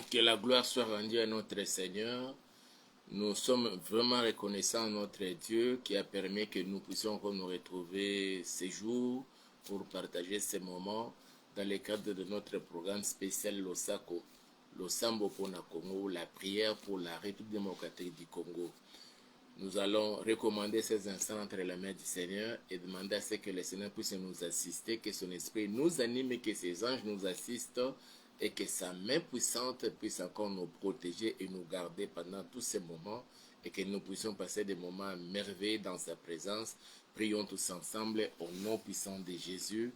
Que la gloire soit rendue à notre Seigneur. Nous sommes vraiment reconnaissants à notre Dieu qui a permis que nous puissions encore nous retrouver ces jours pour partager ces moments dans le cadre de notre programme spécial Losako, Losambo pour le Congo, la prière pour la République démocratique du Congo. Nous allons recommander ces instants entre les mains du Seigneur et demander à ce que le Seigneur puisse nous assister, que son esprit nous anime et que ses anges nous assistent et que sa main puissante puisse encore nous protéger et nous garder pendant tous ces moments et que nous puissions passer des moments merveilleux dans sa présence. Prions tous ensemble au nom puissant de Jésus.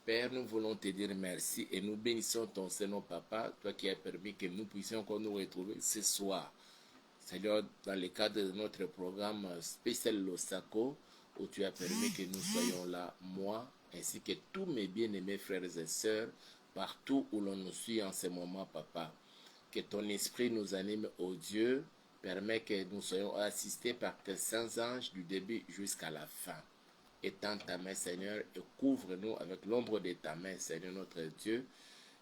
Père, nous voulons te dire merci et nous bénissons ton Seigneur Papa, toi qui as permis que nous puissions encore nous retrouver ce soir. Seigneur, dans le cadre de notre programme spécial Losako, où tu as permis que nous soyons là, moi, ainsi que tous mes bien-aimés frères et sœurs, partout où l'on nous suit en ce moment, Papa. Que ton esprit nous anime, ô Dieu, permet que nous soyons assistés par tes saints anges du début jusqu'à la fin. Étends ta main, Seigneur, et couvre-nous avec l'ombre de ta main, Seigneur notre Dieu,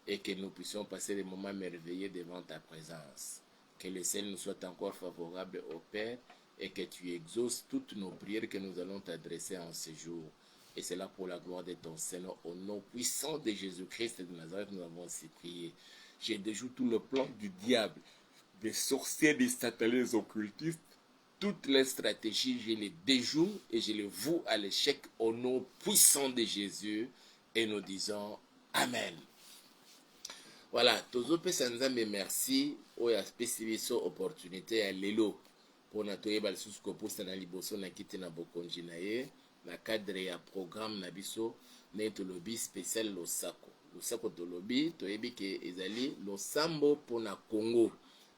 et que nous puissions passer des moments merveilleux devant ta présence. Que le ciel nous soit encore favorable au Père et que tu exauces toutes nos prières que nous allons t'adresser en ce jour. Et c'est là pour la gloire de ton Seigneur, au nom puissant de Jésus-Christ de Nazareth, nous avons ainsi prié. Je déjoue tout le plan du diable, des sorciers, des satanés, des occultistes, toutes les stratégies, je les déjoue et je les voue à l'échec au nom puissant de Jésus. Et nous disons Amen. Voilà, tozopesa nzambe merci oyo apesi biso opportunité ya lelo mpona toyeba lisusu kopusa na liboso na kiti na bokonzi na ye na cadre ya programme na biso ndenge tolobi spécial losako. Losako tolobi toyebi ke ezali losambo mpona Congo.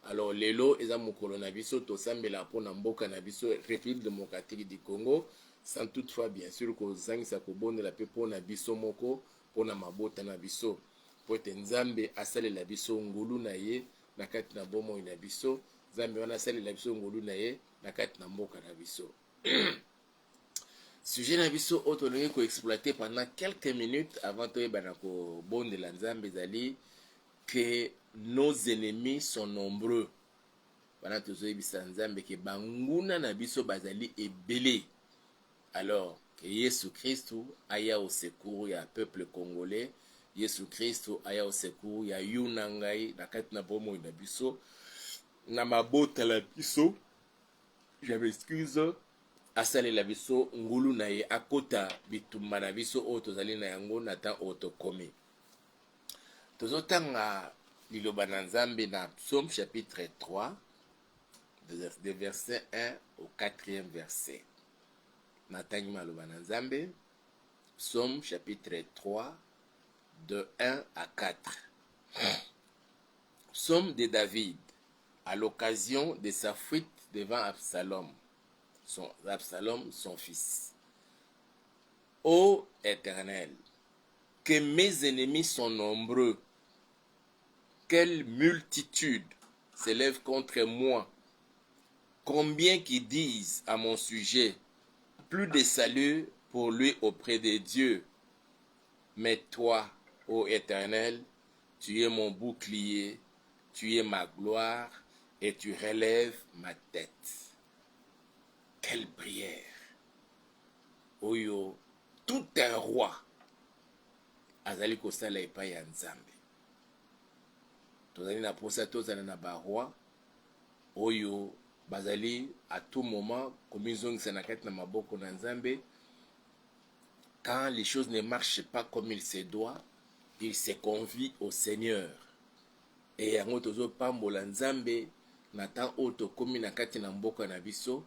Alors lelo eza mokolo na biso tosambela mpona mboka na biso République démocratique du Congo, sans toutefois bien sûr kozangisa kobondela mpe mpona biso moko mpona mabota na biso. Po ete nzambe asalela biso ngolu na ye na kati na bomoi na biso, nzambe wana asalela biso ngolu na ye na kati na mboka na biso. Sujet na biso oyo tolingi koexploite pendant quelques minutes avant toyebana kobondela nzambe ezali que nos ennemis sont nombreux. Wana tozoyebisa nzambe ke banguna na biso bazali ebele. Alors que Yesu Kristu aya au secours ya peuple congolais, Yesu Kristo aya au secours ya yuna ngai na kati na bomoi na biso na mabota la biso. Je m'excuse. Asalela biso ngulu na ye akota bitumba na biso oyo tozali na yango na temps oyo tokomi. Tozotanga liloba na nzambe na Psaume chapitre 3 de verset 1 au 4e verset. Natangi maloba na nzambe Psaume chapitre 3 de 1 à 4. Psaume de David, à l'occasion de sa fuite devant Absalom, son fils. Ô Éternel, que mes ennemis sont nombreux, quelle multitude s'élève contre moi, combien qui disent à mon sujet, plus de salut pour lui auprès de Dieu. Mais toi, ô Éternel, tu es mon bouclier, tu es ma gloire et tu relèves ma tête. Quelle prière! Oyo, tout un roi azali kosala epai ya nzambe. Tozali na posa tozala na baroi oyo bazali à tout moment komizongisa na kati na maboko na nzambe. Quand les choses ne marchent pas comme il se doit, il se confie au Seigneur. Et yango tozo pambola nzambe na temps oyo tokomi na kati na mboka na biso,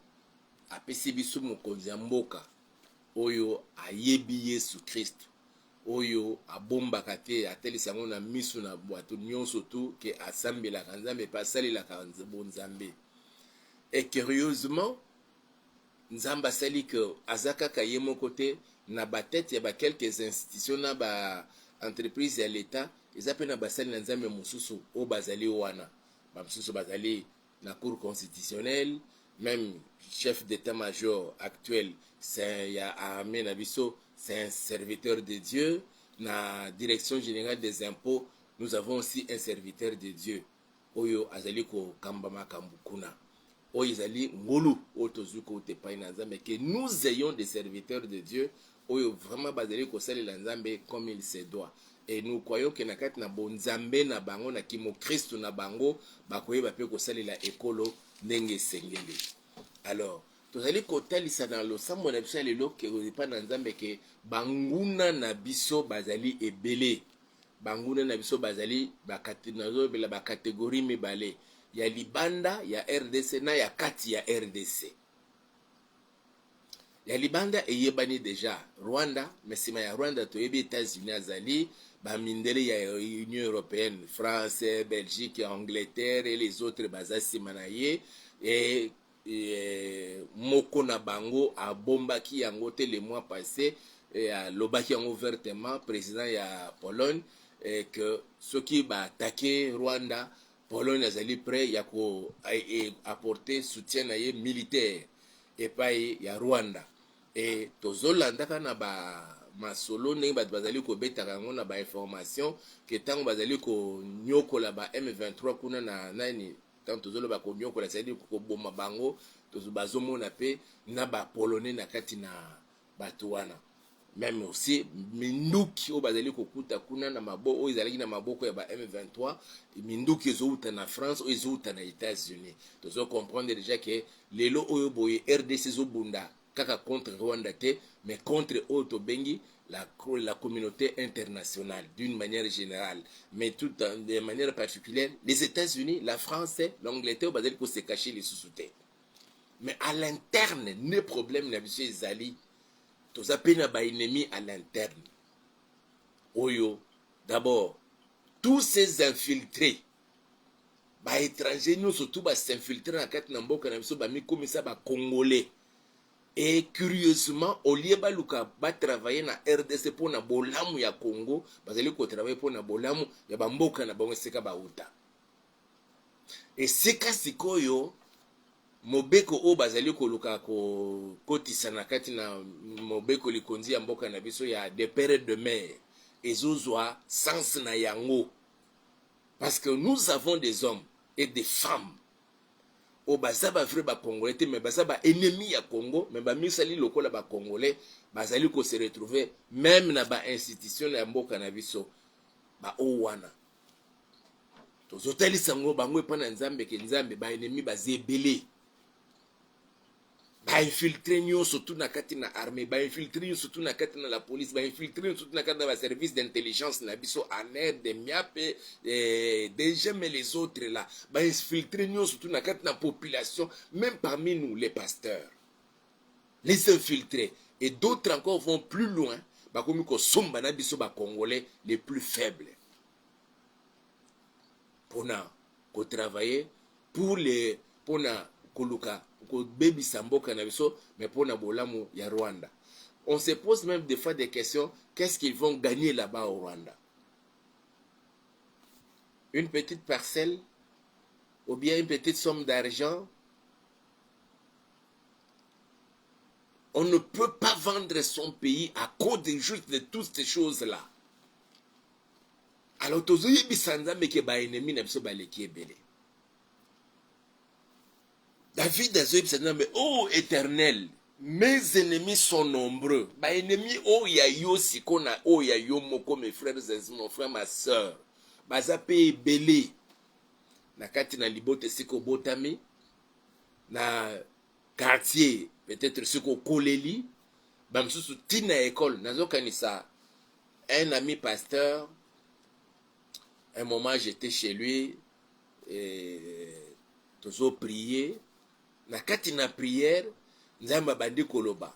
apesi biso mokonzi ya mboka oyo ayebi Yesu Kristo, oyo abombaka te atelisa yango na miso na bato nyonso tu ke asambelaka nzambe mpe asalelaka bonzambe. Et curieusement, nzambe asali ke aza kaka ye moko te na batete ya quelques institutions na entreprise ya l'État, eza pe na basali na nzambe mosusu o bazali wana. Mosusu bazali na cour constitutionnelle, même chef d'état-major actuel, c'est ya armée na biso, c'est un serviteur de Dieu. Na direction générale des impôts, nous avons aussi un serviteur de Dieu. oyo azali ko kamba makambu kuna oyo ezali ngolu oyo tozwi kote epai na nzambe que nous ayons des serviteurs de Dieu oyo vraiment bazali kosalela nzambe comme il se doit. Et nous croyons que na kati na bonzambe na bango na kimo Kristo na bango bakoyeba pe kosalela ekolo ndenge esengeli. Alors tozali kotalisa na losambo na biso ya lelo ke epa na nzambe ke banguna na biso bazali ebele. Banguna na biso bazali nazobela bakategori mibale ya libanda ya RDC na ya kati ya RDC. Ya libanda eyebani deja Rwanda, mesima ya Rwanda toyebi États-Unis azali bamindele ya Union Européenne, France, Belgique, Angleterre et les autres bazasima na ye et moko na bango abombaki yango te le mois passé et lobaki yango ouvertement président ya Pologne et que ceux qui ba attaquer Rwanda, Pologne azali prêt ya ko apporter soutien na ye militaire et pas ya Rwanda. Et tozolandaka na ba masolo ndenge bato bazali kobetaka yango na ba information ke ntango bazali konyokola ba M23 kuna na nani ntango tozoloba konyokola ezali koboma bango bazomona pe na ba polonais na kati na bato wana. Même aussi minduki oyo bazali kokuta kuna na maboko oyo ezalaki na maboko ya ba M23 minduki ezouta na France oyo ezouta na États-Unis. Tozo comprendre déjà que lelo oyo boye RDC ezobunda kaka contre Rwanda te mais contre auto bengi la communauté internationale d'une manière générale, mais tout de manière particulière les États-Unis, la France, l'Angleterre bazali ko se cacher les sous-sous-terres. Mais à l'interne ne problème na biso ezali tozapena ba ennemi à l'interne oyo d'abord tous ces infiltrés ba étrangers nous surtout ba s'infiltrer na kati na mboka na biso ba mi komisa ba congolais. Et curieusement, au lieu de travailler na RDC pour na bolamu ya Congo, bazali ko travailler pour na bolamu ya bamboka na bango seka bauta. Et seka sikoyo mobeko o bazali ko luka ko kotisa na kati na mobeko likonzi ya mboka na biso ya de père de mère. Ezozwa sens na yango. Parce que nous avons des hommes et des femmes o bazaba vrai ba congolais te mais bazaba ennemi ya Congo mais ba misali lokola ba congolais bazali ko se retrouver même na ba institution ya mboka na biso ba owana tozotali sango bango epa na nzambe ke nzambe ba ennemi bazebele ba infiltrer nyo surtout na kati na armée ba infiltrer surtout na kati na la police ba infiltrer surtout na kati na ba service d'intelligence na biso en air de miape déjà mais les autres là ba infiltrer nyo surtout na kati na population même parmi nous les pasteurs les infiltrés et d'autres encore vont plus loin ba komi ko somba na biso ba congolais les plus faibles pour na ko travailler pour les pour na koluka ko baby samboka na biso mais pour na bolamu ya Rwanda. On se pose même des fois des questions, qu'est-ce qu'ils vont gagner là-bas au Rwanda? Une petite parcelle ou bien une petite somme d'argent? On ne peut pas vendre son pays à cause de juste de toutes ces choses-là. Alors tozoyi bisanza meke ba ennemi na biso ba leki ebele. David a dit, mais oh éternel, mes ennemis sont nombreux. Bah ennemis, oh ya yo sikona, oh ya yo moko, mes frères et mon frère, ma soeur. Bah ça peut belé. Na kati na libote siko botami, na quartier, peut-être siko koleli, bah msusu tina école, nazo kanisa. Un ami pasteur, un moment j'étais chez lui, et tozo prier. Na kati na prière nzamba bandi koloba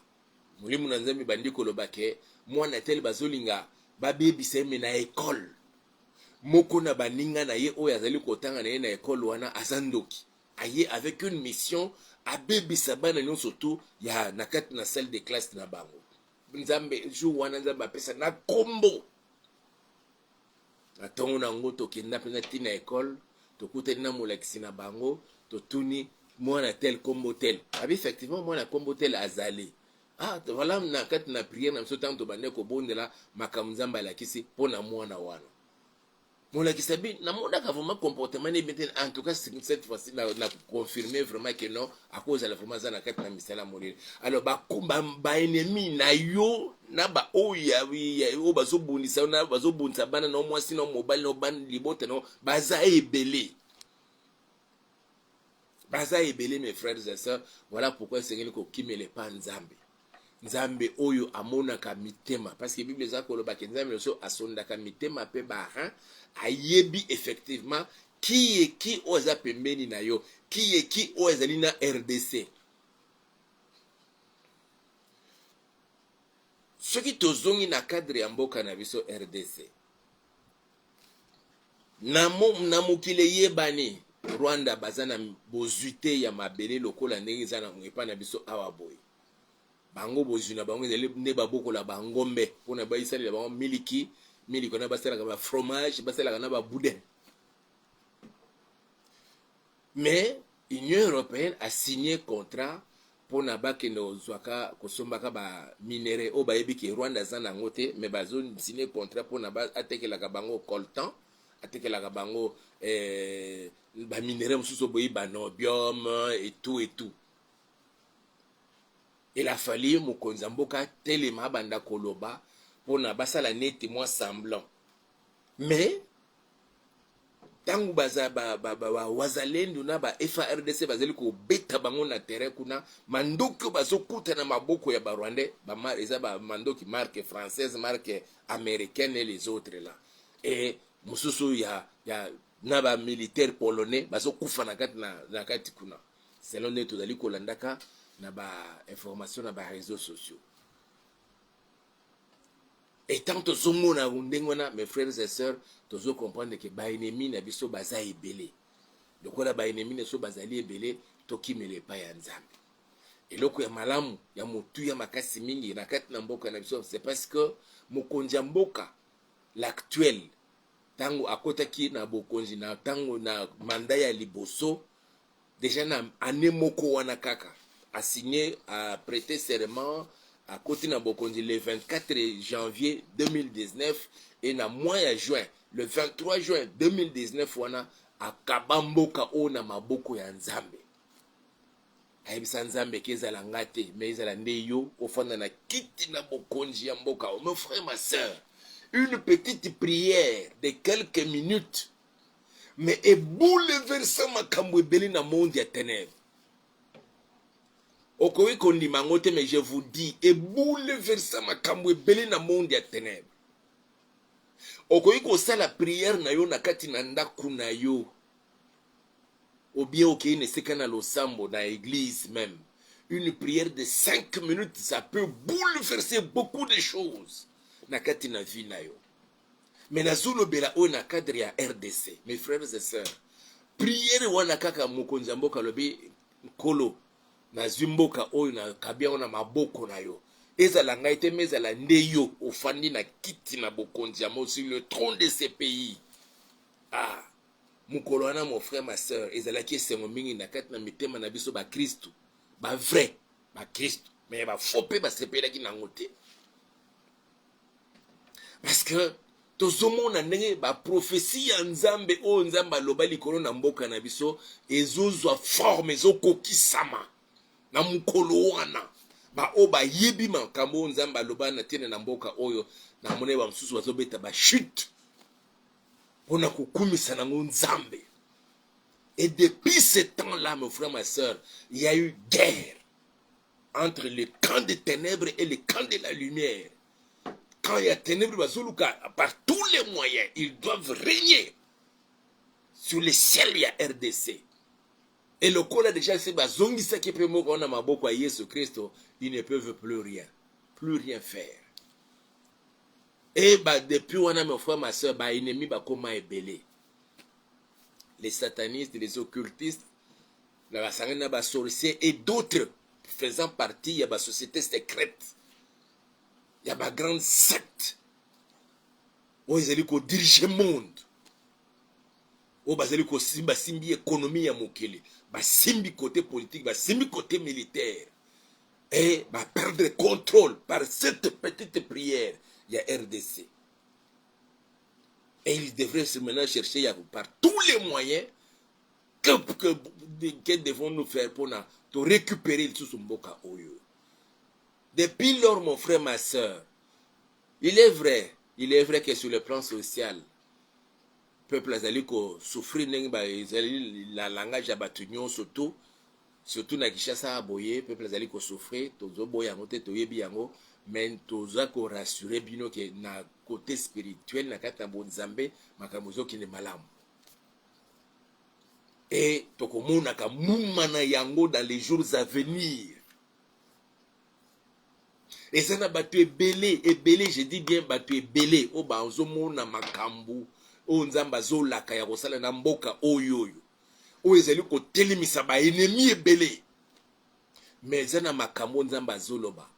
mulimu na nzambi bandi koloba ke mwana tel bazolinga babebisa me na école moko na baninga na ye oyo azali kotanga na ye na école wana azandoki aye avec une mission abebisa bana nyonso tu ya na kati na salle de classe na bango nzambe jour wana nzamba pesa na kombo atongo na ngo tokenda pena tina école tokutani na molakisi na bango totuni mwana tel combo tel abi effectivement mwana combo tel azali voilà na kati na prière na biso tanto bande ko bondela makambo nzamba lakisi pona mwana wana Mon qui sabi, na mon vraiment comportement en tout cas cette fois-ci na confirmé vraiment que non à cause de la vraiment na kat na misala mourir. Alors ba ennemi na yo na ba oya o bazo bundisa na bazo bundisa bana no mwasi no mobile no ban libote no baza ebele. Baza ebele mes frères et sœurs, voilà pourquoi c'est que kimele pa nzambe. Nzambe oyo amonaka mitema parce que Bible za koloba ke nzambe so asondaka mitema pe ba ayebi effectivement qui oza pembeni na yo qui ozali na RDC soki tozongi na cadre ya mboka na biso RDC na mokili yebani Rwanda baza na bozwite ya mabele lokola ndenge eza na epa na biso awa boye bango bozuna bango ne babokola bangombe pona baisali bango miliki na basala ba fromage basala na ba boudin. Mais l'Union européenne a signé contrat pour na bakende ozwaka kosombaka ba minéraux o bayebi ki Rwanda za nango te mais bazo signé contrat pour na ba atekelaka bango coltan atekelaka bango ba minéraux mosusu boyi ba nobium et tout. Il a fallu mokonzi mboka telema banda koloba pona basala neti moi semblant. Mais tangu baza wazalendo na ba FARDC bazeli ko beta bango na terrain kuna mandoki bazo kuta na maboko ya ba Rwandais ba eza ba mandoki marque française marque américaine et les autres là. Et mususu ya na ba militaire polonais bazo kufa na kati kuna. Selon ne tozali kolandaka na ba information na ba réseaux sociaux. Et tant que sommes na undengona mes frères et sœurs, tozo comprendre que ba ennemi na biso baza ebele. Lokola ba ennemi na so bazali ebele, tokimele pa ya nzambe. Et loko ya malamu ya motu ya makasi mingi na kati na mboka na biso, c'est parce que mokonzi ya mboka l'actuel tango akotaki na bokonzi na tango na mandat ya liboso déjà na année moko wana kaka a signé a prêté serment à côté na bokonzi le 24 janvier 2019 et na mois ya juin le 23 juin 2019 wana akaba mboka o na maboko ya nzambe ayebisa nzambe ke ezala nga te mais ezala nde yo ofanda na kiti na bokonzi ya mboka o. Mon frère ma sœur, une petite prière de quelques minutes mais ebouleverse makambo ebele na monde ya ténèbres. Okowi kondima ngote, mais je vous dis, ebouleverse makambo ebele na monde ya ténèbres. Okowi kosala prière na yo na kati na ndaku na yo. Ou bien okei ne seka na losambo na église même. Une prière de 5 minutes, ça peut bouleverser beaucoup de choses na kati na vie na yo. Mais na zolo bela o na cadre ya RDC, mes frères et sœurs, prière wana kaka mokonzi mboka lobi kolo na zimboka oyo na kabia ona maboko na yo. Ezala ngai te mais ezala nde yo ofandi na kiti na bokonzi mo sur le trône de ces pays. Ah, mukolo wana mon frère ma sœur, ezala ki esengo mingi na kati na mitema na biso ba Kristo, ba vrai, ba Kristo, mais ba faux pe ba sepelaki nango te. Parce que tozomona ndenge ba prophétie ya nzambe o nzamba loba likolo na mboka na biso ezozwa forme ezokokisama na mukolo wana ba o ba yebi makambo nzamba loba na tene na mboka oyo na mone ba msusu bazobeta ba chute pona kukumisa nango nzambe. Et depuis ce temps-là, mon frère, ma soeur, il y a eu guerre entre le camp des ténèbres et le camp de la lumière. Quand il y a ténèbres, par tous les moyens, ils doivent régner sur le ciel, il y a RDC. Et le col a déjà dit, ils ne peuvent plus rien faire. Et depuis, on a mon frère, ma soeur, ennemi, comment est belé. Les satanistes, les occultistes, les sorciers et d'autres faisant partie de la société secrète. Il y a ma grande secte où ils allaient diriger le monde, où ils allaient simbi économie à mokele, simbi côté politique, simbi côté militaire, et perdre contrôle par cette petite prière. Il y a RDC. Et il devrait maintenant chercher par tous les moyens que devons-nous faire pour récupérer tout ce mboka oyo. Depuis lors, mon frère, ma soeur, il est vrai que sur le plan social, peuple azali ko souffrir la langage ya batu nyonso surtout na Kinshasa boye peuple azali ko souffrir tozo boya yango te toyebi yango mais toza ko rassurer bino ke na côté spirituel na kati na bonzambe makambo ezokende malamu et tokomonaka muma na yango dans les jours à venir. Et ça na batu ebele, je dis bien batu ebele o ba ozomona makambo o nzamba zolaka ya kosala na mboka oyo o ezali ko telemisa ba ennemi ebele. Mais ça na makambo nzamba zoloba.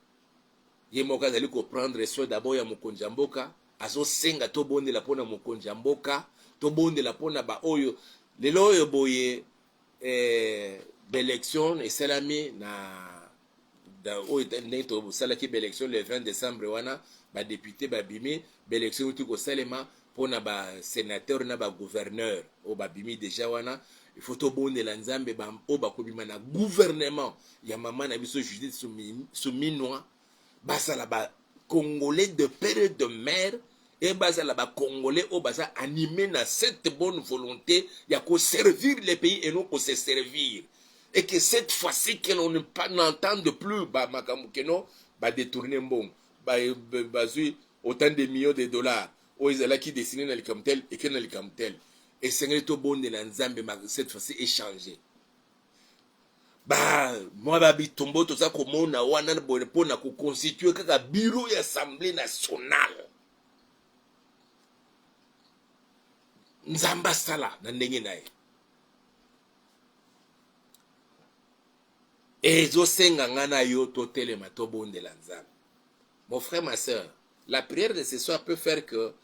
Ye moka ezali ko prendre soin d'abord ya mokonzi ya mboka, azo senga to bondela pona mokonzi ya mboka, to bondela pona ba oyo lelo oyo boye l'élection esalami na salaki l'élection le 20 décembre wana ba député ba bimi l'élection uti ko salema pona ba sénateur na ba gouverneur o ba bimi déjà wana il faut to bondela nzambe ba o ba kobima na gouvernement ya mama na biso Judith Suminwa basala ba congolais de père et de mère et basala ba congolais o basa animé na cette bonne volonté ya ko servir les pays et non ko se servir. Et que cette fois-ci que l'on n'entende plus makamukeno ba détourner mbong ba autant de millions de dollars o ezala qui dessiner na likamtel et que na likamtel et c'est to bon de la nzambe cette fois-ci échanger ba moi ba bitombo to za komona wana pona ko constituer kaka bureau ya assemblée nationale nzamba sala na ndenge naye. Et mon frère, ma soeur, la prière de ce soir peut faire que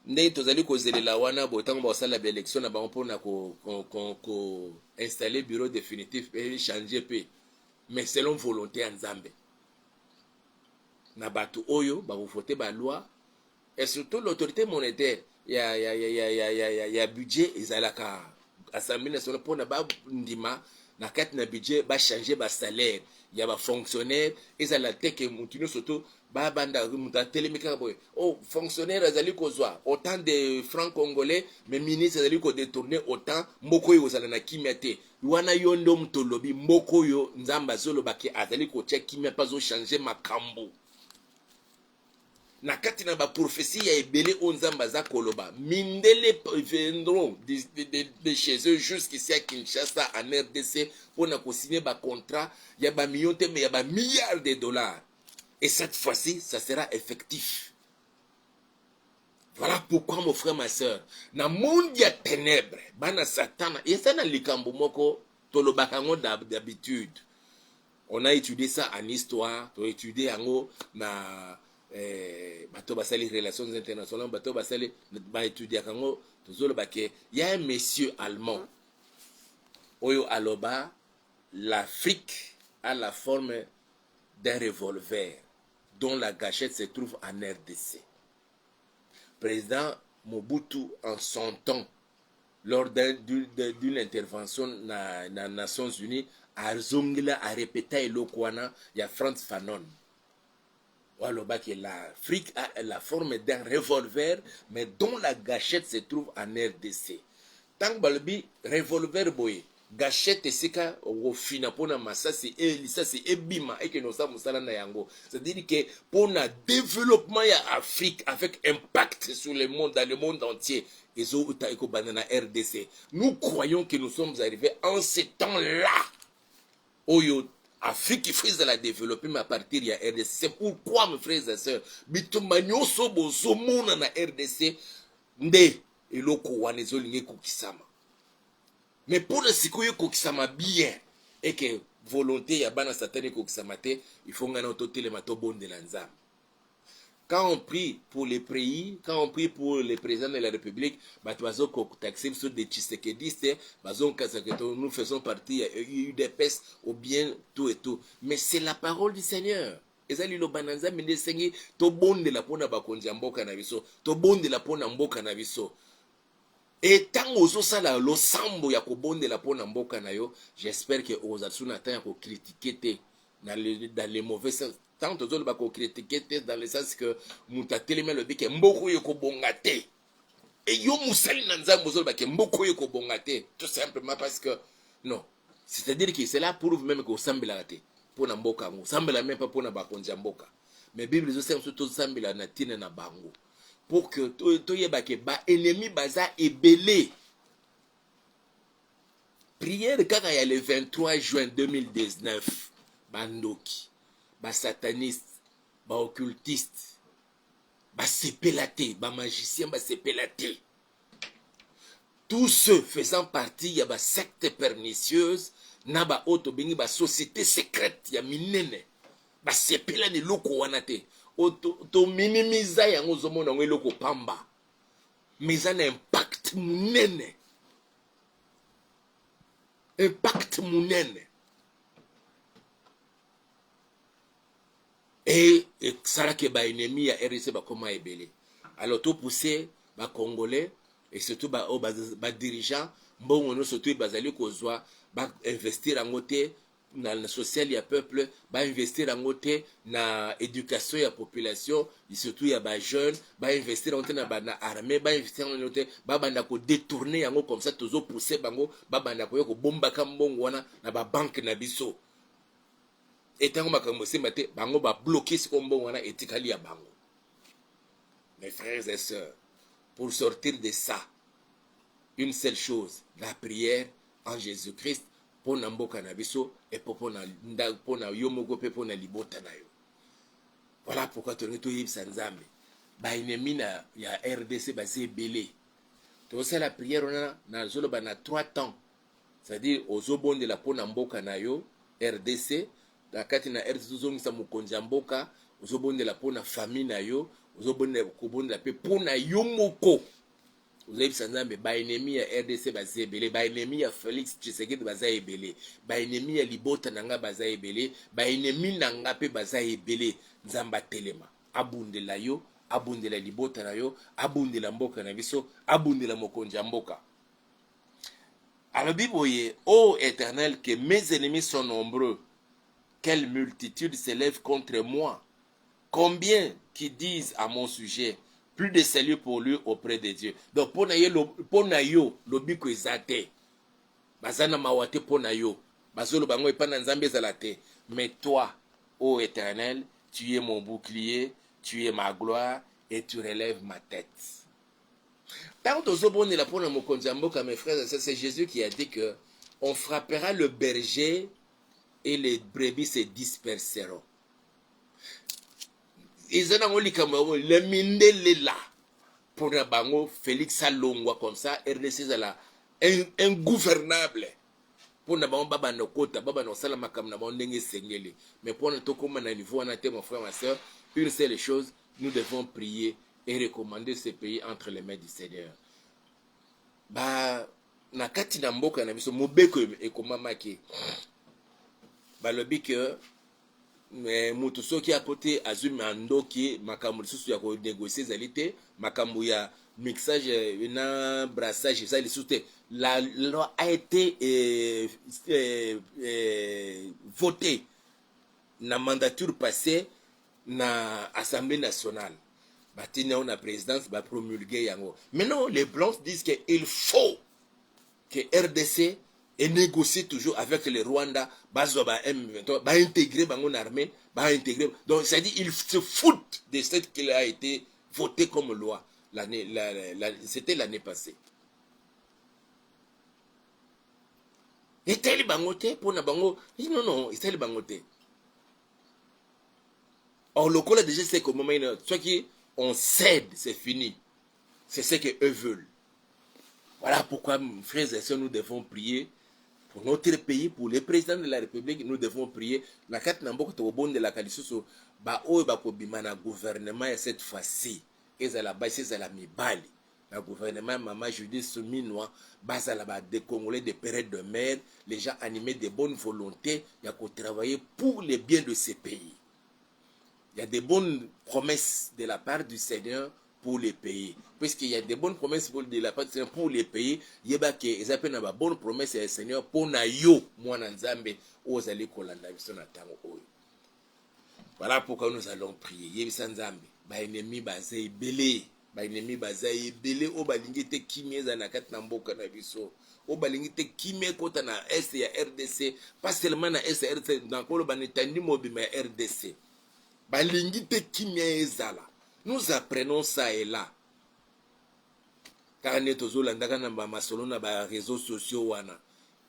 nous installer le bureau définitif et changer peu. Mais selon volonté en Zambie. Nabatu oyo, ba vous voter la loi. Et surtout l'autorité monétaire. Il y a budget, ils ont la Assemblée nationale pour ba ndima. Na kati na budget ba changer ba salaire ya ba fonctionnaire ezala teke mutino surtout ba banda muta telemika boy oh fonctionnaire azali kozwa autant de francs congolais mais ministre azali ko détourner autant mboko yo zala na kimia te wana yondo mtolobi mboko yo nzamba zolo baki azali ko check kimia pas zo changer makambo na kati na ba prophétie ya ebele onzamba za koloba mindele viendront de chez eux jusqu'ici à Kinshasa en RDC pour na ko signer ba contrat ya ba millions te mais ya ba milliards de dollars et cette fois-ci ça sera effectif. Voilà pourquoi mon frère ma soeur na monde ya ténèbres bana satana et ça na likambo moko tolobaka ngo d'habitude on a étudié ça en histoire to étudier yango na bato basali relations internationales bato basali ba étudier kango tozolo bake ya un monsieur allemand oyo aloba l'Afrique a la forme d'un revolver dont la gâchette se trouve en RDC. Président Mobutu en son temps lors d'une intervention na Nations Unies a répété elokwana ya Frantz Fanon. Que l'Afrique a la forme d'un revolver, mais dont la gâchette se trouve en RDC. Tant que revolver boy, gâchette et sika au fina pona masasi et lisasi et bima et que nous sommes salana yango. C'est-à-dire que pour le développement de l'Afrique avec impact sur le monde, dans le monde entier, et RDC. Nous croyons que nous sommes arrivés en ce temps-là. Oyo Afrique qui fait la développer à partir de RDC. C'est pourquoi mes frères et sœurs, bitumbanyo sobo zomona na RDC nde eloko wana ezolingi kokisama. Mais pour le sikoyo kokisama bien et que volonté ya bana satane kokisama te, il faut ngana ototele mato bonde la nzambe. Quand on prie pour les pays, quand on prie pour les présidents de la République, sur des Tshisekedistes, nous faisons partie, il y a eu des pestes, ou bien tout et tout. Mais c'est la parole du Seigneur. ezali liloba na nzambe nde esengi tobondela mpona bakonzi ya mboka na biso, tobondela mpona mboka na biso. Etango ozosala losambo ya kobondela mpona mboka na yo, j'espère que ozali suna temps ya kocritiquer te dans les mauvais sens. Tant tozoloba kocritiquer te dans le sens que moto atelemi alobi ke mboka oyo ekobonga te. Et yo musali na nzambe ozoloba ke mboka oyo ekobonga te, tout simplement parce que non, c'est-à-dire que cela prouve même que osambelaka te mpona mboka yango, osambela même pas mpona bakonzi ya mboka. Mais Bible ezosala biso tosambela na ntina na bango pour que toyebake baennemi baza ebele. Prière kaka ya le 23 juin 2019, bandoki, basataniste, baoccultiste, basepela te, bamagicien basepela te. Tous ceux faisant partie ya basecte pernicieuse na baoto bengi basociété secrète ya minene basepela ni loko wana te. To minimiza yango ozomona yango eloko pamba, mais eza na impact munene, impact munene. Et esalaki baennemi ya RDC bakoma ebele. Alors to pousser ba congolais et surtout ba dirigeant mbongo no surtout bazali kozwa ba investir en te na social ya peuple, ba investir en te na éducation ya population, surtout ya ba jeune, ba investir en te na armée, ba investir en te ba banda ko détourner yango comme ça tozo pousser bango ba banda ko yoko bomba ka mbongo wana na ba banque na biso. Et tant que bango ba bloquer ce mbongo wana etikali ya bango. Mes frères et sœurs, pour sortir de ça, une seule chose, la prière en Jésus-Christ pour mboka na biso et pour na yomoko pe pour na libota na yo. Voilà pourquoi tu es nzambe. Ba ennemi na ya RDC ba se belé. To ça la prière na zolo ba na 3 temps. C'est-à-dire ozobonde la pona mboka na yo RDC, la kati na RDC zongisa mokonzi ya mboka, ozobonde la pona famille na yo, ozobonde kobonde la pe pona yomoko. Vous avez nzambe ba ennemi ya RDC baza ebele, ba ennemi ya Félix Tshisekedi baza ebele, ba ennemi ya libota nanga baza ebele, ba ennemi nanga pe baza ebele. Nzamba telema abundela yo, abundela libota na yo, abundela mboka na biso, abundela mokonzi ya mboka. Alors Biboye, ô Éternel, que mes ennemis sont nombreux, quelle multitude s'élève contre moi. Combien qui disent à mon sujet, plus de salut pour lui auprès de Dieu. Donc, pour yo, lobiko ezate. Bazana mawate pona yo. Bazolo bango epana nzambe zalate. Mais toi, ô Éternel, tu es mon bouclier, tu es ma gloire et tu relèves ma tête. Tant que la pona mokonzi ya mboka, mes frères, c'est Jésus qui a dit que on frappera le berger et les brebis se disperseront. Ils ont le mindele là pour la bango Félix Salongwa comme ça RDC là ingouvernable pour na bango baba no kota baba no sala makam na bango ndenge sengeli. Mais pour notre comme na niveau na te mon frère ma soeur, une seule chose, nous devons prier et recommander ce pays entre les mains du Seigneur. Ba na kati na mboka na biso mobeko ekomamaki balobi que mais mutu soki apote azumi andoki makambo lisusu ya konégocier ezali te, makambo ya mixage na brassage ezali lisusu te. La loi a été votée na mandature passée na Assemblée nationale. Batini na présidence ba promulguer yango. Maintenant les blancs disent qu'il faut que RDC et négocier toujours avec le Rwanda, M23, intégrer dans l'armée, intégrer. Donc, ça dit, ils se foutent de ce qui a été voté comme loi. C'était l'année passée. Et tel bangote pour na bango, non, tel bangote. Or, le col déjà c'est comme soit qui on cède, c'est fini. C'est ce qu'eux veulent. Voilà pourquoi, frères et sœurs, nous devons prier. Pour notre pays, pour les présidents de la République, nous devons prier. La carte n'a pas de la Kalisoso, ba o ba ko bimana gouvernement cette fois-ci. Et la base c'est la mibali. Le gouvernement Maman Judith Souminois, base à la des Congolais des périodes de mer, les gens animés de bonne volonté, il y a qu'on travailler pour les biens de ces pays. Il y a des bonnes promesses de la part du Seigneur pour les pays. Puisqu'il y a des bonnes promesses de la part du Seigneur pour les pays, il y a des bonnes promesses du Seigneur pour na yo, moi Nzambe, aux allez kolanda, voilà pourquoi nous allons prier. Yebisa Nzambe, ba ennemi baza ebele, ba ennemi baza ebele o balingi te kimeza na kati na mboka na biso. O balingi te kimé kota na est ya RDC, pas seulement na est ya RDC, dans kolo banetandi mobima ya RDC. Balingi te kimé ezala. Nous apprenons ça et là. Car nous tozolandaka na ba masolo na ba réseaux sociaux wana.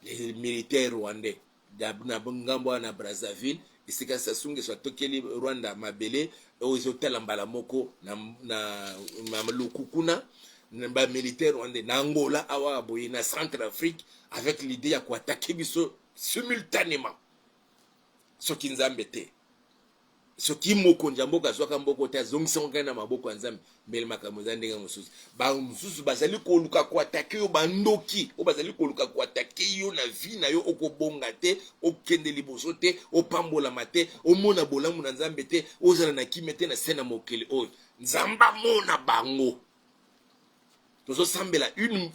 Les militaires rwandais na ngambo na Brazzaville esika sasunge so tokeli Rwanda mabele ozotala mbala moko na lukukuna na ba militaire rwandais na Angola awa boye na Centrafrique avec l'idée ya ko attaquer biso simultanément soki Nzambe te soki moko njamboka zwaka mboko te azongisa na maboko ya Nzambe mbele makambo za ndenge mosusu ba mosusu bazali koluka ko attaquer yo bandoki o bazali koluka ko attaquer yo na vie na yo okobonga te okende liboso te opambola mate omona bolamu na Nzambe te ozala na kimete na sena mokeli oyo Nzamba mona bango tozo sambela une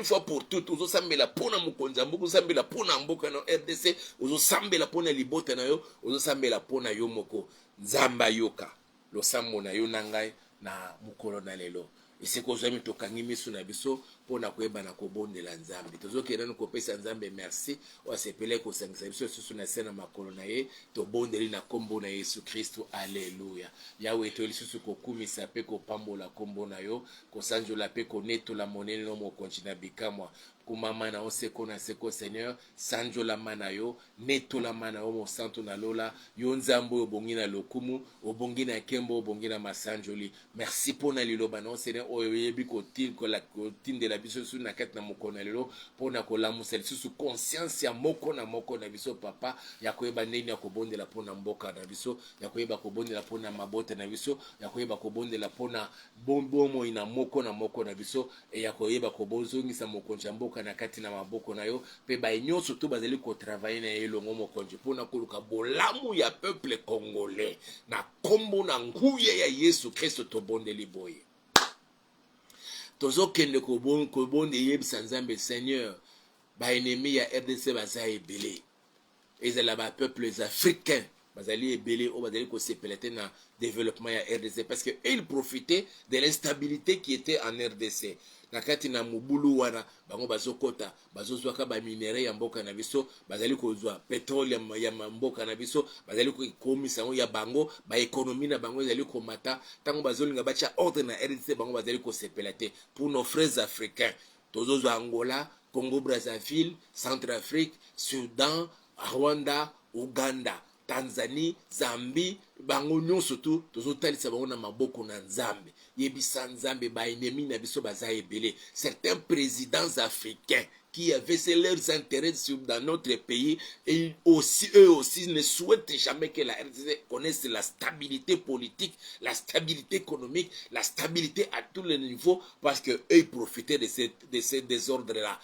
fois pour toutes tozo sambela pona mokonza mboka sambela pona mboka na RDC ozo sambela pona libota na yo ozo sambela pona yo moko Nzamba yoka lo sambo na yo na ngai na mukolo na lelo esiko zami tokangi misu na biso pona koyeba na kobondela Nzambe tozokenda kopesa Nzambe merci osepele kosangisa biso susu na sena makolo na ye tobondeli na kombo na Yesu Kristo alleluya yawe to lisusu kokumisa pe kopambola kombo na yo kosanjola pe konetola monene no mokonzi na bikamwa kumama na oseko na seko Seigneur sanjo la mana yo neto la mana yo mo santo na lola yo Nzambo obongi na lokumu obongi na kembo obongi na masanjoli merci pona liloba na Seigneur oyebi kotinde la biso su na kati na mokona lelo pona kolamusa lisusu conscience ya moko na biso papa ya koyeba nini ya kobondela pona mboka na biso ya koyeba kobondela pona mabota na biso ya koyeba kobondela pona bombomo ina moko na biso e ya koyeba kobozongisa mokonzi mboka na kati na maboko na yo pe ba nyonso to bazali ko travailler na elongo mokonzi pona koluka bolamu ya peuple congolais na kombo na nguye ya Yesu Kristo to bondeli boye tozo kende kobonde yebisa Nzambe Seigneur ba ennemi ya RDC baza ebele ezala ba peuples africains bazali ebele o bazali ko sepelete na développement ya RDC parce que ils profitaient de l'instabilité qui était en RDC na kati na mubulu wana bango bazokota bazozwaka ba minerais ya mboka na biso bazali kozwa pétrole ya mboka na biso bazali kokomisa ya bango ba économie na bango ezali komata tango bazolinga bacha ordre na RDC bango bazali ko sepelete pour nos frères africains tozozwa Angola Congo Brazzaville Centrafrique Soudan Rwanda Uganda Tanzanie, Zambie, bango nyonso tu tozotalisa bango na maboko na Nzambe. Yebisa Nzambe ba ennemi na biso baza ebele. Certains présidents africains qui avaient leurs intérêts dans notre pays et eux aussi ne souhaitent jamais que la RDC connaisse la stabilité politique, la stabilité économique, la stabilité à tous les niveaux parce que eux profitaient de ces désordres-là.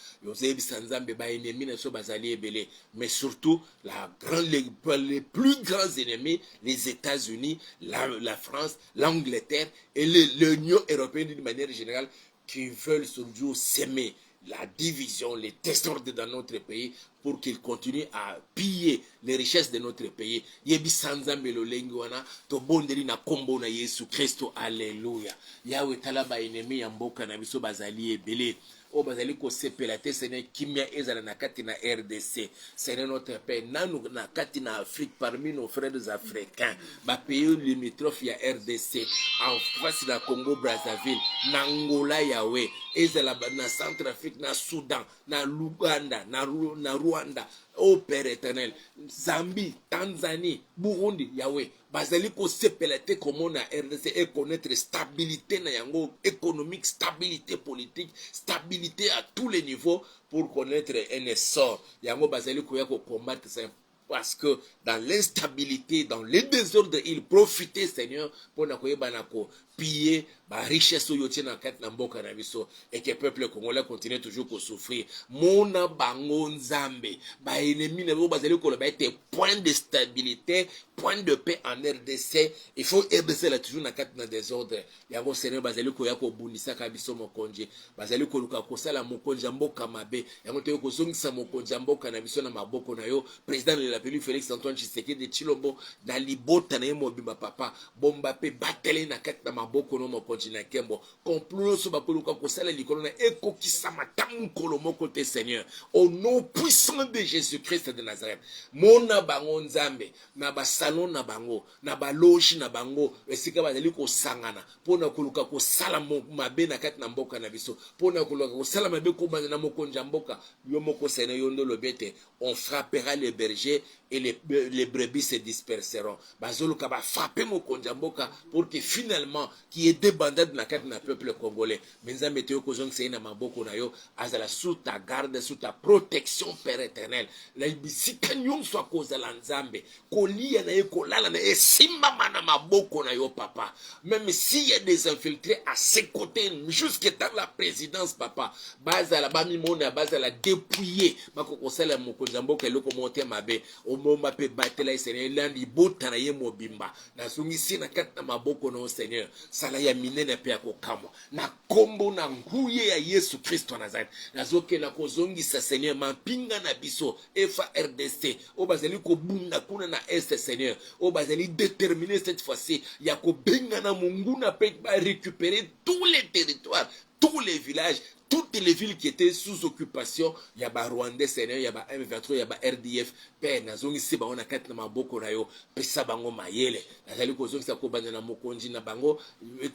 Mais surtout, les plus grands ennemis, les États-Unis, la France, l'Angleterre et l'Union européenne d'une manière générale qui veulent toujours s'aimer la division, les désordres dans notre pays pour qu'ils continuent à piller les richesses de notre pays. Yebi Nzambe lolengi wana to bondeli na kombo na Yesu Kristo alleluya. Yawe talaba ennemi ya mboka na biso bazali ebele. O bazali ko sepela te Seigneur kimia ezala na kati na RDC. Seigneur notre Père nanu na kati na Afrique parmi nos frères africains. Ba pays limitrophes ya RDC en face na Congo Brazzaville, na Angola yawe, ezala na Centrafrique, na Soudan, na Luganda, na Rwanda, ô Père éternel, Zambie, Tanzanie, Burundi, Yahweh, bazali ko sepelete comme na RDC et connaître stabilité na yango économique, stabilité politique, stabilité à tous les niveaux pour connaître un essor. Yango bazali ko ya ko combattre ça parce que dans l'instabilité, dans les désordres, ils profitaient, Seigneur, pour na koyeba na ko piller la richesse au yotie na kat na mboka na biso et que le peuple congolais continue toujours à souffrir. Mona bango nzambe ba ennemi na bo bazali ko ba été point de stabilité, point de paix en RDC. Il faut RDC là toujours na kat na désordre. Yango Seigneur bazali ko ya ko bundisa ka biso mokonje. Bazali ko luka ko sala mokonje mboka mabe. Yango te ko zongisa mokonje mboka na biso na maboko na yo. Président de la République Félix Antoine Tshisekedi de Chilombo na libota na yemo bimba papa. Bomba pe batele na kat na maboko no mokonje na kembo. Complot so ba ko luka ko sala likolo na eko kisama tamu kolomo côté Seigneur. Au nom puissant de Jésus-Christ de Nazareth. Mona bango nzambe na ba salon na bango na ba loge na bango esika bazali ko sangana pona koluka ko sala mabe na kati na mboka na biso pona koluka ko sala mabe ko bana na mokonja mboka yo moko Seigneur yondo lobete on frappera les bergers et les brebis se disperseront bazoluka ba frapper mokonja mboka pour que finalement qui est débandade na kati na peuple congolais menzambe te ko zong na maboko na yo azala sous ta garde sous ta protection Père éternel la bisika nyong soit cause la nzambe kolia na ye kolala na ye simba mana maboko na yo papa même s'il y a des infiltrés à ses côtés jusque dans la présidence papa bazala bami mona bazala dépouiller makoko sala mokonza mboka eloko monte mabe omomba pe batela Seigneur landi botana ye mobimba na sungisi na kati na maboko na Seigneur sala ya minene pe akokamwa na kombo na nguye ya Yesu Kristo Nazareth nazoke na kozongisa Seigneur mampinga na biso FARDC o bazali ko bunda kuna na est Seigneur o bazali déterminé cette fois-ci ya ko benga na munguna pe ba récupérer tous les territoires tous les villages toutes les villes qui étaient sous occupation, il y a ba Rwandais Seigneur, il y a ba M23, il y a ba RDF, pe na zongi se ba ona kati na maboko na yo, pesa bango mayele. Nazali ko zongi sa ko bana na mokonji na bango,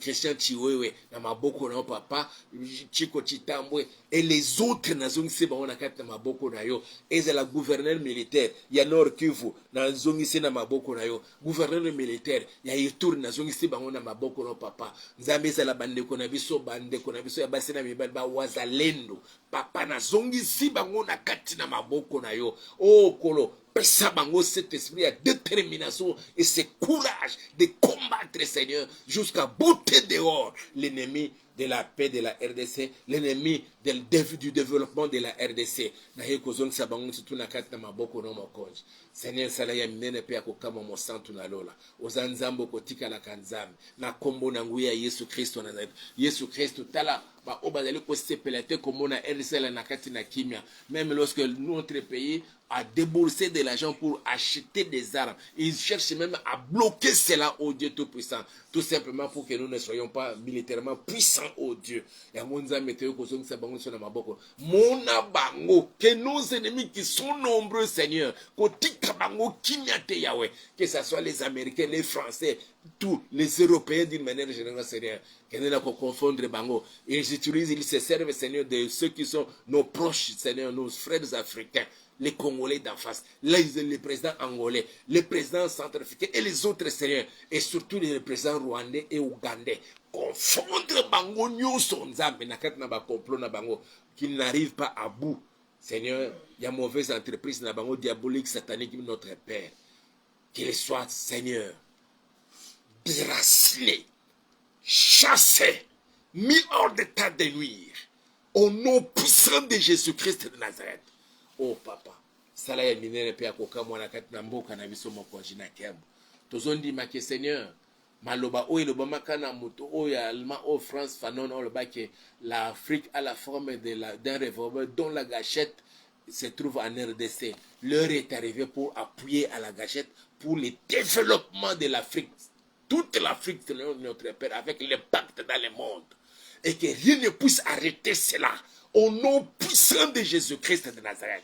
Christian Chiwewe na maboko na yo papa, Chiko Chitambwe et les autres na zongi se ba ona kati na maboko na yo. Et la gouverneur militaire, il y a Nord Kivu na zongi se na maboko na yo. Gouverneur militaire, il y a Ituri na zongi se ba ona maboko na papa. Nzambe za la bande ko na biso ya basena mibali ba zalendo papa na zongi si bango na kati na maboko na yo oh kolo pesa bango cet esprit de détermination et ce courage de combattre Seigneur jusqu'à botter dehors l'ennemi de la paix de la RDC, l'ennemi du développement de la RDC. Na heko zong sabango surtout na kati na maboko no mokonji. Seigneur sala ya minene pe akokama mo santu na lola. Ozanzambo kotika la kanzambe. Na kombo na nguya Yesu Kristo na Nazareth. Yesu Kristo tala ba obazali ko sepelate comme na RDC la na kati na kimia. Même lorsque notre pays a déboursé de l'argent pour acheter des armes. Ils cherchent même à bloquer cela au Dieu Tout-Puissant. Tout simplement pour que nous ne soyons pas militairement puissants au Dieu. Et que nos ennemis qui sont nombreux, Seigneur, que ce soit les Américains, les Français, tous les Européens d'une manière générale, Seigneur, que nous ne confondre bango. Ils utilisent, ils se servent, Seigneur, de ceux qui sont nos proches, Seigneur, nos frères africains. Les Congolais d'en face, les présidents angolais, les présidents centrafricains et les autres seigneurs, et surtout les présidents rwandais et ougandais, confondre bango nyonso nzambe na kati na ba complot na bango qui n'arrive pas à bout. Seigneur, il y a mauvaise entreprise na bango diabolique satanique notre Père. Qu'il soit Seigneur déraciné, chassé, mis hors d'état de nuire au nom puissant de Jésus-Christ de Nazareth. Oh papa, sala ya minene pe akokamwa na kati na mboka na biso mokonji na kembo. Tozondi make Seigneur, maloba o eloba makana moto o ya Allemand o France fanon o loba que l'Afrique a la forme d'un revolver dont la gâchette se trouve en RDC. L'heure est arrivée pour appuyer à la gâchette pour le développement de l'Afrique. Toute l'Afrique, notre Père, avec l'impact dans le monde. Et que rien ne puisse arrêter cela. Au nom puissant de Jésus-Christ de Nazareth.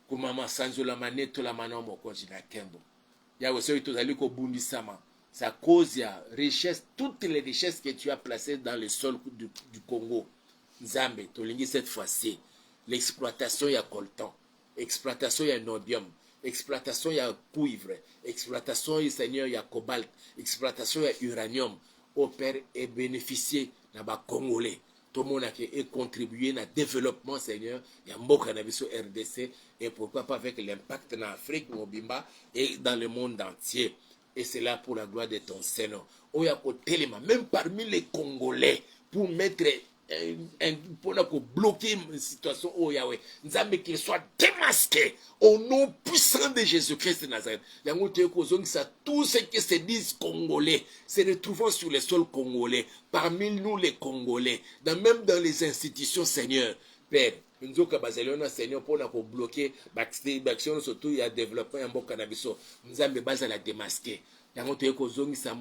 Kumama sanzo la maneto la manomo koji na kembo. Ya weso itozali ko bundisama. Sa cause ya richesse, toutes les richesses que tu as placées dans le sol du Congo. Nzambe, tolingi cette fois-ci. L'exploitation ya coltan, exploitation ya nodium, exploitation ya cuivre, exploitation ya Seigneur ya cobalt, exploitation ya uranium. Au Père et bénéficier na ba Congolais. Tout le monde a contribué au développement, Seigneur. Il y a beaucoup de RDC et pourquoi pas avec l'impact en Afrique, Mobimba et dans le monde entier. Et c'est là pour la gloire de ton Seigneur. oya ko telema même parmi les Congolais pour mettre pour bloquer une situation oh Yahweh nzambe qu'il soit démasqué au nom puissant de Jésus-Christ de Nazareth. Tous ceux qui se disent Congolais se retrouvant sur le sol congolais, parmi nous les Congolais, même dans les institutions, Seigneur, Père, nous avons Seigneur pour bloquer l'action surtout il y a développement en boka na biso nzambe baza la démasquer. Yango toye kozongisa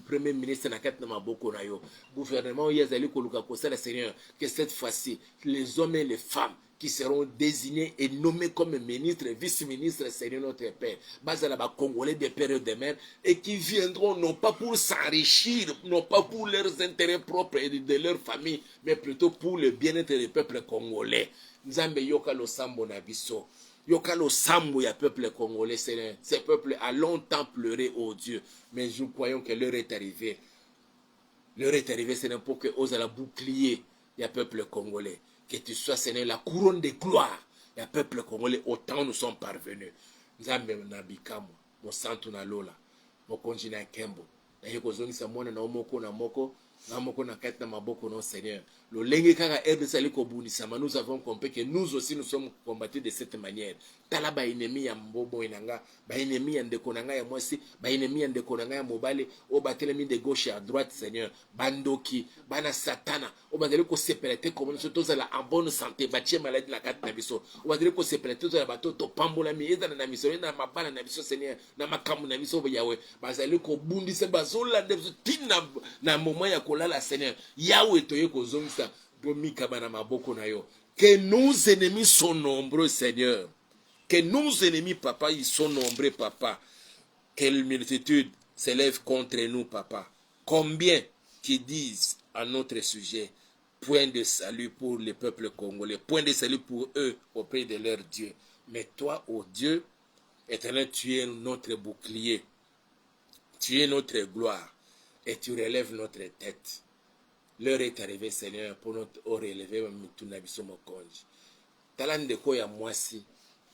premier ministre na kati na maboko na yo gouvernement yazali koluka kosala Seigneur que cette fois-ci les hommes et les femmes qui seront désignés et nommés comme ministres, vice-ministres, Seigneur notre Père, bazala ba Congolais des pères et des mères, et qui viendront non pas pour s'enrichir, non pas pour leurs intérêts propres et de leur famille, mais plutôt pour le bien-être du peuple congolais. Nzambe yoka lo sambo na biso. Yoka lo sambo ya peuple congolais, Seigneur. Ce peuple a longtemps pleuré, oh Dieu, mais nous croyons que l'heure est arrivée. L'heure est arrivée, Seigneur, pour que ose la bouclier ya peuple congolais. Que tu sois, Seigneur, la couronne de gloire. Le peuple congolais, autant nous sommes parvenus. Nzambe na bikamu, mo santu na lola, mo konji na kembo. Na yeko zongi sa mwana na omoko na moko, na moko na kati na maboko non Seigneur. Le lenge kaka RDC aliko bunisama, nous avons compris que nous aussi nous sommes combattus de cette manière. Tala ba ennemi ya mbobo inanga, ba ennemi ya ndeko nanga ya mwasi, ba ennemi ya ndeko nanga ya mobale, o batelemi de gauche à droite Seigneur. Bandoki, bana satana, o bazali ko sepelete comme nous tous en bonne santé, batie maladie la kati na biso. O bazali ko sepelete tous la bato to pambola mi eza na miso na mabana na biso Seigneur, na makamu na biso Yahweh. Bazali ko bundisa bazola de tina na moment ya kolala Seigneur. Yahweh toye ko zongisa que nos ennemis sont nombreux, Seigneur. Que nos ennemis, papa, ils sont nombreux, papa. Quelle multitude s'élève contre nous, papa. Combien qui disent à notre sujet, point de salut pour le peuple congolais, point de salut pour eux auprès de leur Dieu. Mais toi, ô Dieu, éternel, tu es notre bouclier. Tu es notre gloire. Et tu relèves notre tête. L'heure est arrivée, Seigneur, pour nous relever Mitunabiso Mokonji. Talande ko ya mwasi,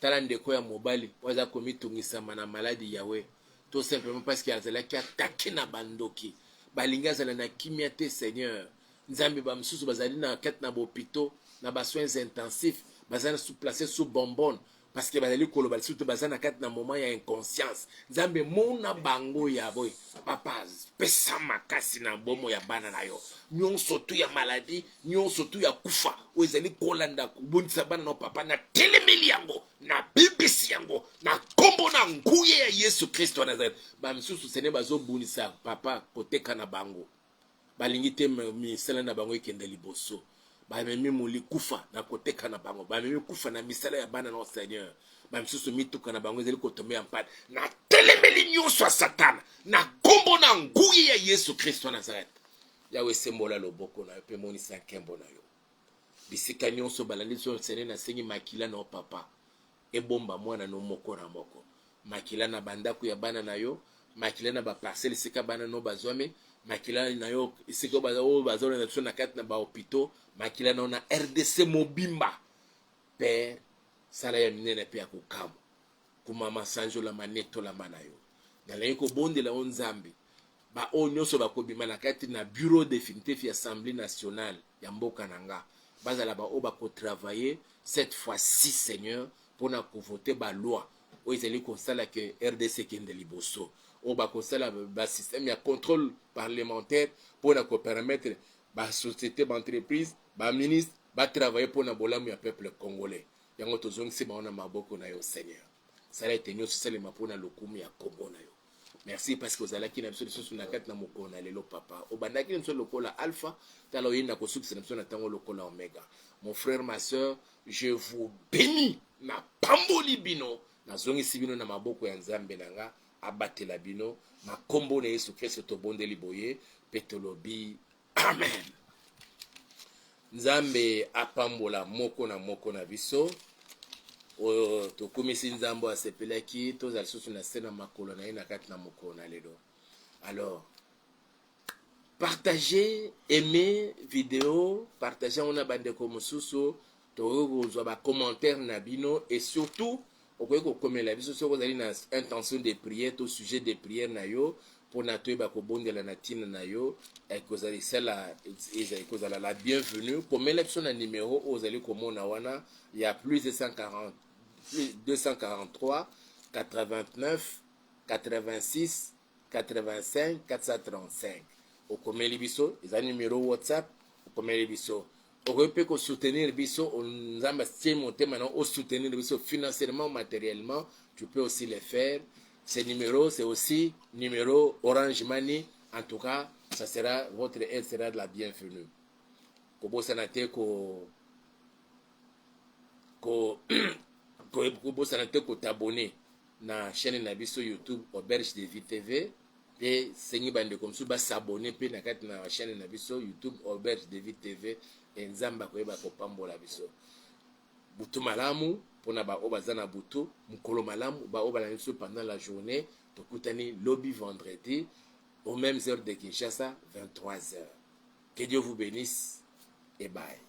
talande ko ya mobali, waza komitungisa mana maladi Yahweh. Tout simplement parce qu'il y a zela qui attaqué na bandoki. Balinga zela na kimiate, Seigneur. Nzambi ba msusu bazali na ket na bopito, na ba soins intensifs, bazana sous placé sous bonbonne. Parce que bazali kolobal surtout bazana kat na moment ya inconscience. Nzambe mona bango ya boy. Papa, pesa makasi na bomo ya bana na yo. Nyon sotu ya maladie, nyon sotu ya kufa. Oezali kolanda kubundisa bana no papa na telemeli yango, na bibisi yango, na kombo na nguye ya Yesu Kristo Nazareth. Ba msusu sene bazo bunisa papa koteka na bango. Balingi te misala na bango ikende liboso. Bamemi muli kufa na koteka na bango. Bamemi kufa na misala ya bana no Seigneur. Bamsusu mituka na bango ezali kotombe ya mpade. Na telemeli nyonso ya Satana. Na kombo na nguye ya Yesu Kristo Nazareth. Yahweh sembola loboko na yo pe monisa nkembo na yo. Bisika nyonso balandi so Seigneur na sengi makila na papa. Ebomba mwana no moko na moko. Makila na bandako ya bana na yo. Makila na ba parcelle sika bana no bazwame. Makila na yo isiko bazona na tso na kati na ba hôpitaux. Makila na ona RDC mobimba. Père, sala ya minene pe akukamu. Kumama sanjo la maneto la manayo. Ngala yeko bonde la onzambi. Ba o nyonso bakobima na kati na bureau définitif ya Assemblée nationale ya mboka nanga. Bazala ba o bako travailler cette fois-ci Seigneur pour na voter ba loi. O ezali konsala que RDC kende liboso. O bako sala ba système ya contrôle parlementaire pour na ko permettre ba société d'entreprise, ba ministre ba travailler pour na bolamu ya peuple congolais. Yango tozongisi ba ona maboko na yo Seigneur. Sala etenyo salema pour na lokumu ya Congo na yo. Merci parce que vous allez qui n'a pas de na kati na mokona lelo papa. Obandaki nso lokola alpha, talo yinda ko succès na tango lokola omega. Mon frère, ma soeur, je vous bénis na pamboli bino, na zongi sibino na maboko ya Nzambe nanga, abatela bino, na kombo na Yesu Kristo to bondeli boye, petolobi. Amen. Nzambe apambola moko na biso. Tokomisi nzambo asepelaki tozali susu na sena makolo na ye na kati na mokolo na lelo. Alors, partagez, aimez vidéo, partagez on a bandeko mosusu, tokozwa ba commentaire na bino et surtout okoki kokomela biso soki ozali na intention de prière to sujet de prière na yo pour na toyeba kobondela na ntina na yo ekozala la bienvenue komela biso na numéro oyo ozali komona wana ya plus 243 89 86 85 435 okomeli biso eza numéro WhatsApp okomeli biso okoki mpe soutenir biso nzambe atie motema na soutenir biso financièrement matériellement tu peux aussi le faire. Ce numéro c'est aussi numéro Orange Money. En tout cas ça sera votre aide sera de la bienvenue. Kobosana te kobosana te ko t'abonner na chaîne na biso YouTube Auberge de Vie TV et sengi bande comme ça s'abonner pe na kati na chaîne na biso YouTube Auberge de Vie TV et nzamba koyeba kopambola biso butu malamu pona ba obazana butu mukolo malamu ba obala biso pendant la journée tokutani lobby vendredi aux mêmes heures de Kinshasa 23h. Que Dieu vous bénisse et bye.